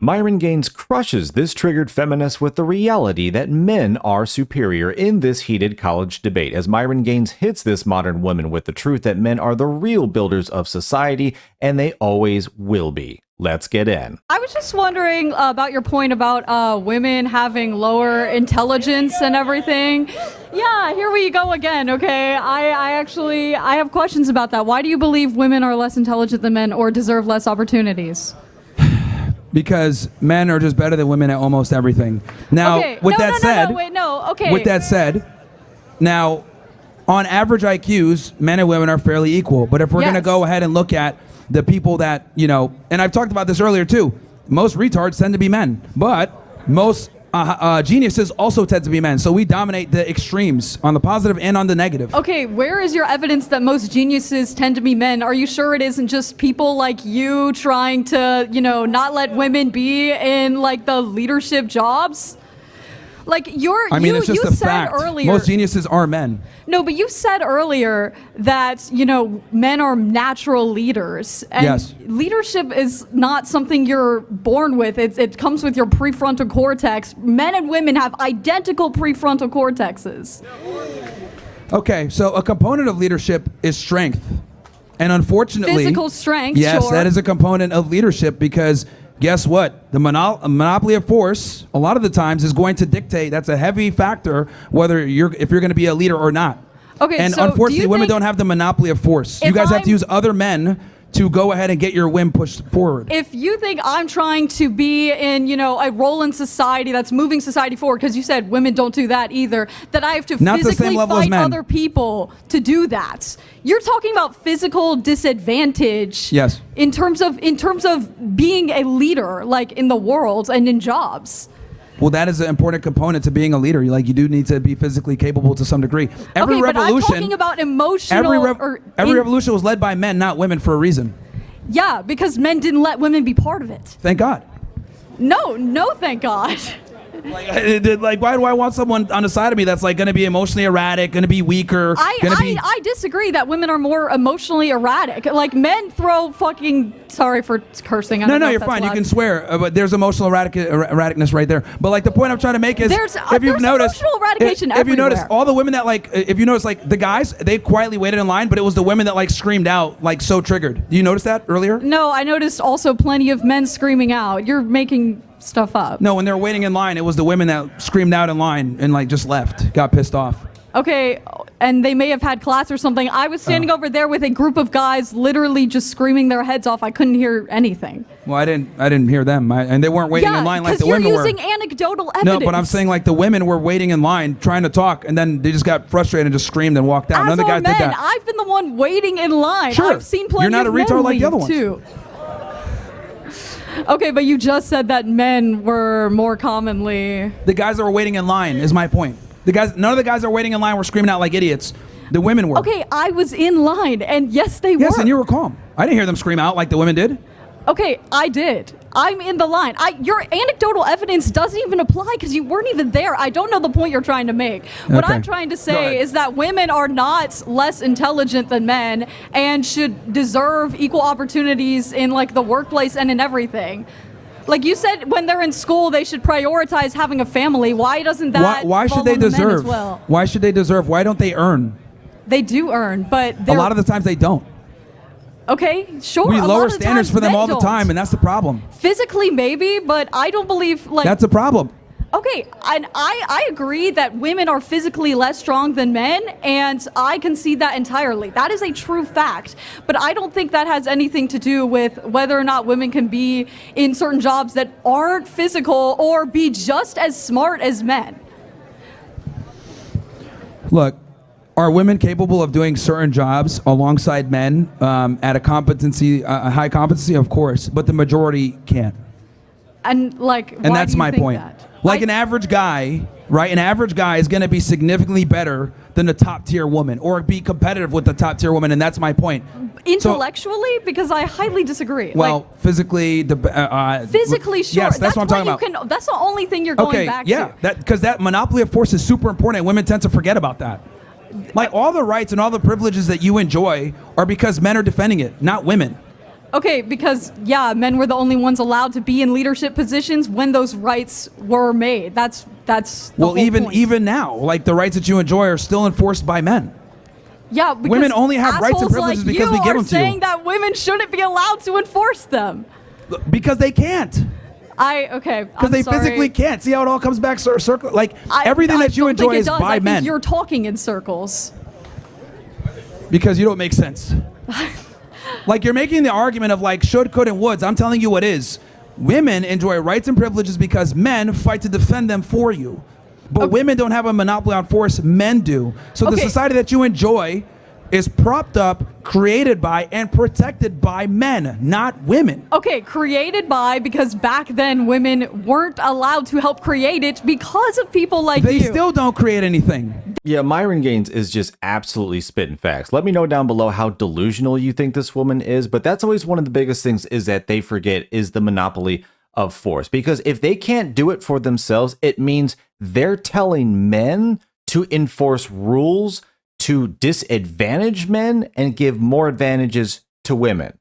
Myron Gaines crushes this triggered feminist with the reality that men are superior in this heated college debate, as Myron Gaines hits this modern woman with the truth that men are the real builders of society, and they always will be. Let's get in. I was just wondering about your point about women having lower intelligence and everything. Yeah, here we go again, okay? I have questions about that. Why do you believe women are less intelligent than men or deserve less opportunities? Because men are just better than women at almost everything. Now, with that said, now, on average IQs, men and women are fairly equal. But if we're going to go ahead and look at the people that, you know, and I've talked about this earlier too, most retards tend to be men, but most geniuses also tend to be men. So we dominate the extremes on the positive and on the negative. Okay, where is your evidence that most geniuses tend to be men? Are you sure it isn't just people like you trying to, you know, not let women be in like the leadership jobs? Like it's just a fact. Earlier, most geniuses are men. No, but you said earlier that, you know, men are natural leaders. And yes. Leadership is not something you're born with. It comes with your prefrontal cortex. Men and women have identical prefrontal cortexes. Okay, so a component of leadership is strength. And unfortunately, physical strength, yes, sure. That is a component of leadership because guess what? The monopoly of force, a lot of the times, is going to dictate. That's a heavy factor whether if you're going to be a leader or not. Okay, and so unfortunately, women don't have the monopoly of force. You guys have to use other men to go ahead and get your whim pushed forward. If you think I'm trying to be in, you know, a role in society that's moving society forward, because you said women don't do that either, that I have to physically fight other people to do that. You're talking about physical disadvantage. Yes. In terms of being a leader, like in the world and in jobs. Well, that is an important component to being a leader. Like, you do need to be physically capable to some degree. Every revolution, but I'm talking about emotional. Every revolution was led by men, not women, for a reason. Yeah, because men didn't let women be part of it. Thank God. No, thank God. Like, why do I want someone on the side of me that's like going to be emotionally erratic, going to be weaker? I disagree that women are more emotionally erratic. Like, men throw fucking. Sorry for cursing. No, you're fine. Loud. You can swear, but there's emotional erraticness right there. But like the point I'm trying to make is, if you've noticed, emotional eradication everywhere. If you notice, all the women that if you notice, like the guys, they quietly waited in line, but it was the women that like screamed out, like so triggered. Do you notice that earlier? No, I noticed also plenty of men screaming out. You're making stuff up. No, when they were waiting in line, it was the women that screamed out in line and like just left, got pissed off. Okay, and they may have had class or something. I was standing over there with a group of guys literally just screaming their heads off. I couldn't hear anything. Well, I didn't hear them. And they weren't waiting in line like the women were. because you're using anecdotal evidence. No, but I'm saying like the women were waiting in line trying to talk, and then they just got frustrated and just screamed and walked out. None of the guys did that. I've been the one waiting in line. Sure. I've seen plenty You're not of a retard like the other ones. Too. Okay, but you just said that men were more commonly... The guys that were waiting in line is my point. None of the guys that were waiting in line were screaming out like idiots. The women were. Okay, I was in line, and yes, they were. Yes, and you were calm. I didn't hear them scream out like the women did. Okay, I did. I'm in the line. Your anecdotal evidence doesn't even apply because you weren't even there. I don't know the point you're trying to make. What I'm trying to say is that women are not less intelligent than men and should deserve equal opportunities in like the workplace and in everything. Like you said, when they're in school, they should prioritize having a family. Why doesn't that? Why should they deserve? As well? Why should they deserve? Why don't they earn? They do earn, but a lot of the times they don't. Okay, sure. We lower standards for them all the time, and that's the problem. Physically, maybe, but I don't believe like that's a problem. Okay, and I agree that women are physically less strong than men, and I concede that entirely. That is a true fact. But I don't think that has anything to do with whether or not women can be in certain jobs that aren't physical or be just as smart as men. Look, are women capable of doing certain jobs alongside men at a high competency? Of course, but the majority can't. And like, and that's my point. Like an average guy, right? An average guy is going to be significantly better than a top tier woman, or be competitive with the top tier woman, and that's my point. Intellectually, because I highly disagree. Well, like, physically, physically, sure. Yes, that's what I'm talking about. That's the only thing you're going back to. Because that monopoly of force is super important, and women tend to forget about that. Like all the rights and all the privileges that you enjoy are because men are defending it, not women. Okay, because men were the only ones allowed to be in leadership positions when those rights were made. That's the whole point. Even now, like the rights that you enjoy are still enforced by men. Yeah, because women only have rights and privileges like because we give them to you. Saying that women shouldn't be allowed to enforce them because they can't. Because they physically can't. See how it all comes back circle? Like everything that you enjoy is by men. You're talking in circles. Because you don't make sense. Like you're making the argument of like should, could, and woulds. I'm telling you what is. Women enjoy rights and privileges because men fight to defend them for you. But women don't have a monopoly on force, men do. So the society that you enjoy is propped up, created by, and protected by men, not women. Okay, created by, because back then women weren't allowed to help create it because of people like you. They still don't create anything. Yeah, Myron Gaines is just absolutely spitting facts. Let me know down below how delusional you think this woman is, but that's always one of the biggest things is that they forget is the monopoly of force. Because if they can't do it for themselves, it means they're telling men to enforce rules to disadvantage men and give more advantages to women.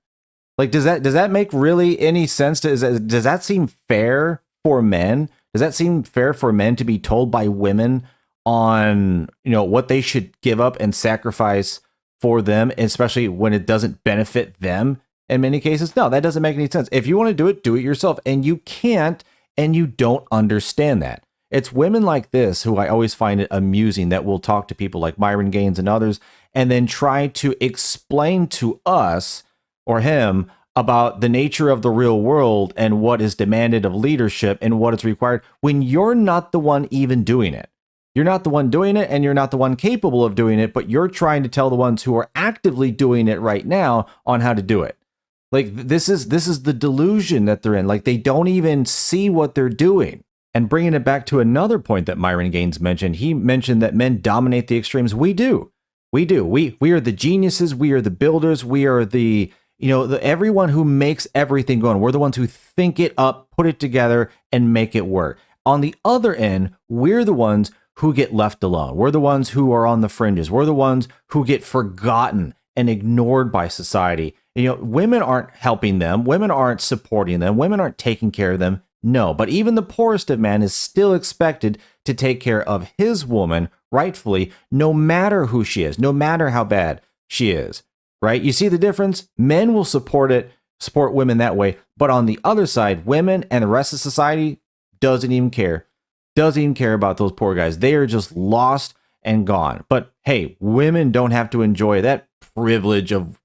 Like, does that make really any sense? Does that seem fair for men? Does that seem fair for men to be told by women on, what they should give up and sacrifice for them, especially when it doesn't benefit them in many cases? No, that doesn't make any sense. If you want to do it yourself, and you can't, and you don't understand that. It's women like this who I always find it amusing that will talk to people like Myron Gaines and others and then try to explain to us or him about the nature of the real world and what is demanded of leadership and what is required when you're not the one even doing it. You're not the one doing it, and you're not the one capable of doing it, but you're trying to tell the ones who are actively doing it right now on how to do it. Like this is the delusion that they're in. Like they don't even see what they're doing. And bringing it back to another point that Myron Gaines mentioned, he mentioned that men dominate the extremes. We do. We are the geniuses. We are the builders. We are the everyone who makes everything go on. We're the ones who think it up, put it together, and make it work. On the other end, we're the ones who get left alone. We're the ones who are on the fringes. We're the ones who get forgotten and ignored by society. Women aren't helping them. Women aren't supporting them. Women aren't taking care of them. No, but even the poorest of men is still expected to take care of his woman rightfully, no matter who she is, no matter how bad she is, right? You see the difference? Men will support women that way. But on the other side, women and the rest of society doesn't even care about those poor guys. They are just lost and gone. But hey, women don't have to enjoy that privilege of,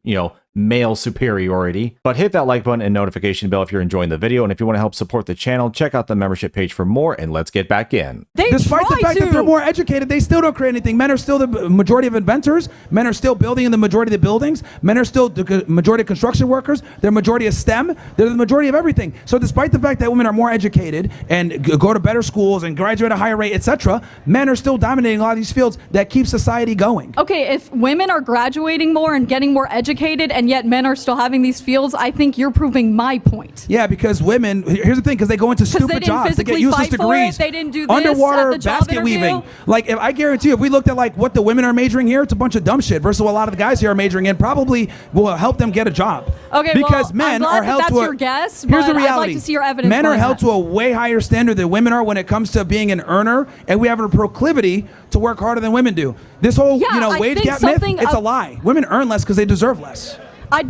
male superiority. But hit that like button and notification bell if you're enjoying the video. And if you want to help support the channel, check out the membership page for more, and let's get back in. Despite the fact that they're more educated, they still don't create anything. Men are still the majority of inventors. Men are still building in the majority of the buildings. Men are still the majority of construction workers. They're majority of STEM. They're the majority of everything. So despite the fact that women are more educated and go to better schools and graduate at a higher rate, etc., men are still dominating a lot of these fields that keep society going. Okay, if women are graduating more and getting more educated, and yet men are still having these fields, I think you're proving my point. Yeah, because women, here's the thing, because they go into stupid jobs, they get useless degrees. They didn't do this underwater at the job basket weaving. Like, if I guarantee you, if we looked at like what the women are majoring here, it's a bunch of dumb shit versus what a lot of the guys here are majoring in. Probably will help them get a job. Okay, because men are held to your guess. Here's the reality: I'd like to see your evidence. Men are held to a way higher standard than women are when it comes to being an earner, and we have a proclivity to work harder than women do. This whole wage gap myth, it's a lie. Women earn less because they deserve less. I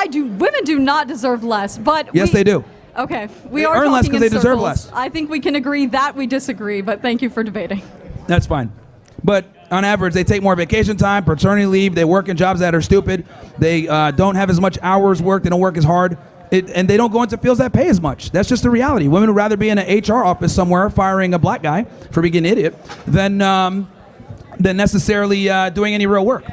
do. Women do not deserve less, but yes, they do. Okay, we are earn less because they deserve less. I think we can agree that we disagree, but thank you for debating. That's fine. But on average, they take more vacation time, paternity leave. They work in jobs that are stupid. They don't have as much hours worked. They don't work as hard. And they don't go into fields that pay as much. That's just the reality. Women would rather be in an HR office somewhere firing a black guy for being an idiot than necessarily doing any real work.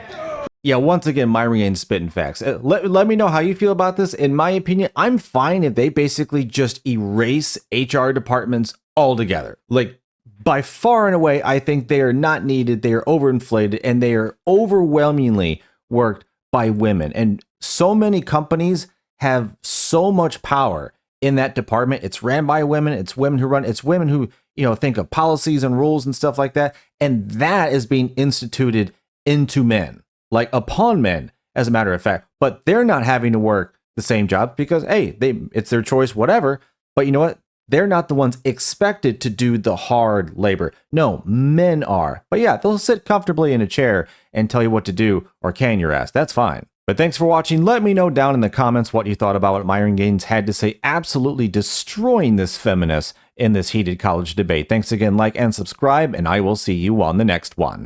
Yeah, once again, Myron Gaines spitting facts. Let me know how you feel about this. In my opinion, I'm fine if they basically just erase HR departments altogether. Like, by far and away, I think they are not needed. They are overinflated, and they are overwhelmingly worked by women. And so many companies have so much power in that department. It's ran by women. It's women who run. It's women who, think of policies and rules and stuff like that. And that is being instituted into men. Like upon men, as a matter of fact, but they're not having to work the same job because, hey, it's their choice, whatever. But you know what? They're not the ones expected to do the hard labor. No, men are. But yeah, they'll sit comfortably in a chair and tell you what to do or can your ass. That's fine. But thanks for watching. Let me know down in the comments what you thought about what Myron Gaines had to say, absolutely destroying this feminist in this heated college debate. Thanks again, like and subscribe, and I will see you on the next one.